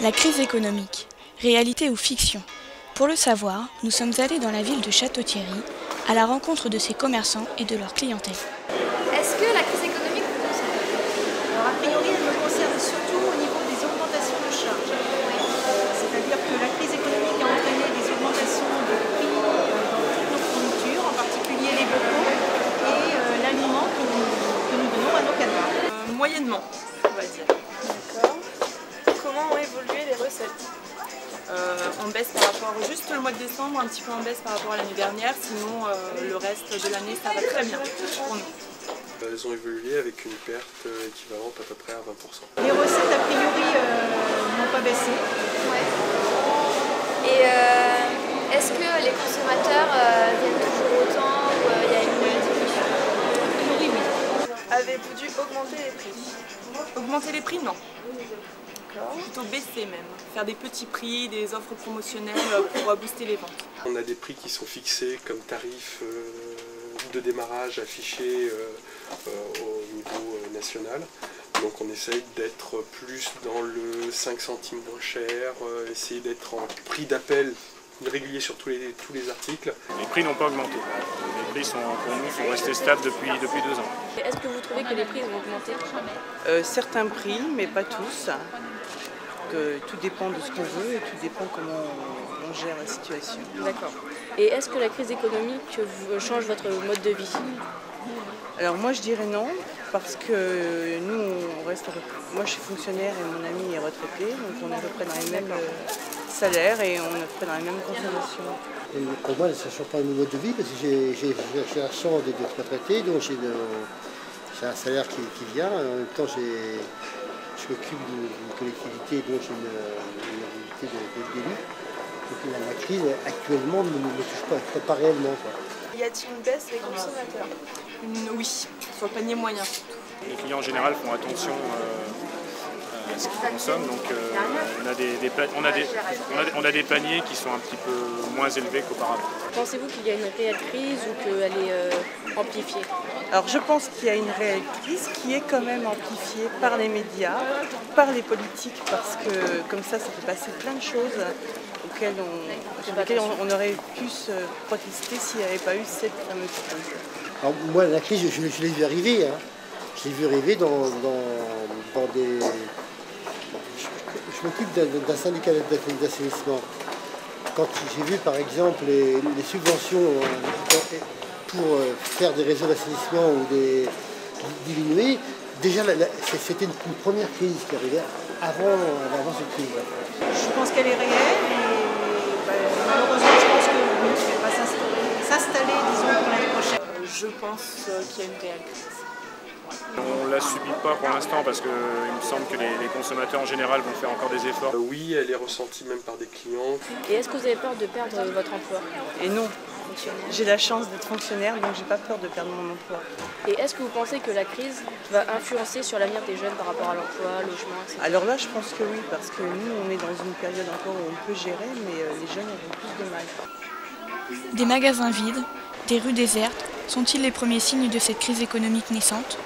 La crise économique, réalité ou fiction? Pour le savoir, nous sommes allés dans la ville de Château-Thierry, à la rencontre de ses commerçants et de leur clientèle. Est-ce que la crise économique vous concerne? Alors, a priori, elle me concerne surtout au niveau des augmentations de charges. C'est-à-dire que la crise économique a entraîné des augmentations de prix dans toutes nos fournitures, en particulier les bocaux et l'aliment que nous donnons à nos cadres. Moyennement, on va dire. D'accord. Comment ont évolué les recettes? En baisse par rapport, juste le mois de décembre, un petit peu en baisse par rapport à l'année dernière, sinon le reste de l'année ça va très bien pour nous. Elles ont évolué avec une perte équivalente à peu près à 20%. Les recettes, a priori, n'ont pas baissé. Ouais. Et est-ce que les consommateurs viennent toujours autant ou il y a une diminution? A priori, oui. Avez-vous dû augmenter les prix? Augmenter les prix, non. Plutôt baisser même, faire des petits prix, des offres promotionnelles pour booster les ventes. On a des prix qui sont fixés comme tarifs de démarrage affichés au niveau national. Donc on essaye d'être plus dans le 5 centimes moins cher, essayer d'être en prix d'appel régulier sur tous les articles. Les prix n'ont pas augmenté. Les prix pour nous sont restés stables depuis 2 ans. Est-ce que vous trouvez que les prix vont augmenter? Certains prix, mais pas tous. Que tout dépend de ce qu'on veut et tout dépend comment on gère la situation. D'accord. Et est-ce que la crise économique change votre mode de vie? Alors moi je dirais non, parce que nous on reste, moi je suis fonctionnaire et mon ami est retraité, donc on est à peu près dans les mêmes salaires et on est à peu près dans les mêmes consommations. Et pour moi ça ne change pas mon mode de vie parce que j'ai la chance d'être retraité, donc j'ai un salaire qui vient, en même temps je m'occupe d'une collectivité dont j'ai une habilité d'élu. Donc la crise actuellement ne me touche pas réellement. Y a-t-il une baisse des consommateurs? Oui, sur le panier moyen. Les clients en général font attention à ce qu'ils consomment, donc on a des paniers qui sont un petit peu moins élevés qu'auparavant. Pensez-vous qu'il y a une réelle crise ou qu'elle est amplifiée? Alors je pense qu'il y a une réelle crise qui est quand même amplifiée par les médias, par les politiques, parce que comme ça fait passer plein de choses sur lesquelles on aurait pu se protester s'il n'y avait pas eu cette fameuse crise. Alors, moi la crise je l'ai vu arriver, hein. Je l'ai vu arriver dans des... Je m'occupe d'un syndicat d'assainissement. Quand j'ai vu par exemple les subventions pour faire des réseaux d'assainissement ou diminuer, déjà c'était une première crise qui arrivait avant cette crise. Je pense qu'elle est réelle et malheureusement je pense que oui, elle va s'installer, disons, pour l'année prochaine. Je pense qu'il y a une réelle crise. On ne la subit pas pour l'instant parce qu'il me semble que les consommateurs en général vont faire encore des efforts. Oui, elle est ressentie même par des clients. Et est-ce que vous avez peur de perdre votre emploi? Et non, j'ai la chance d'être fonctionnaire, donc j'ai pas peur de perdre mon emploi. Et est-ce que vous pensez que la crise va influencer sur l'avenir des jeunes par rapport à l'emploi, logement, etc.? Alors là, je pense que oui, parce que nous, on est dans une période encore où on peut gérer, mais les jeunes auront plus de mal. Des magasins vides, des rues désertes, sont-ils les premiers signes de cette crise économique naissante?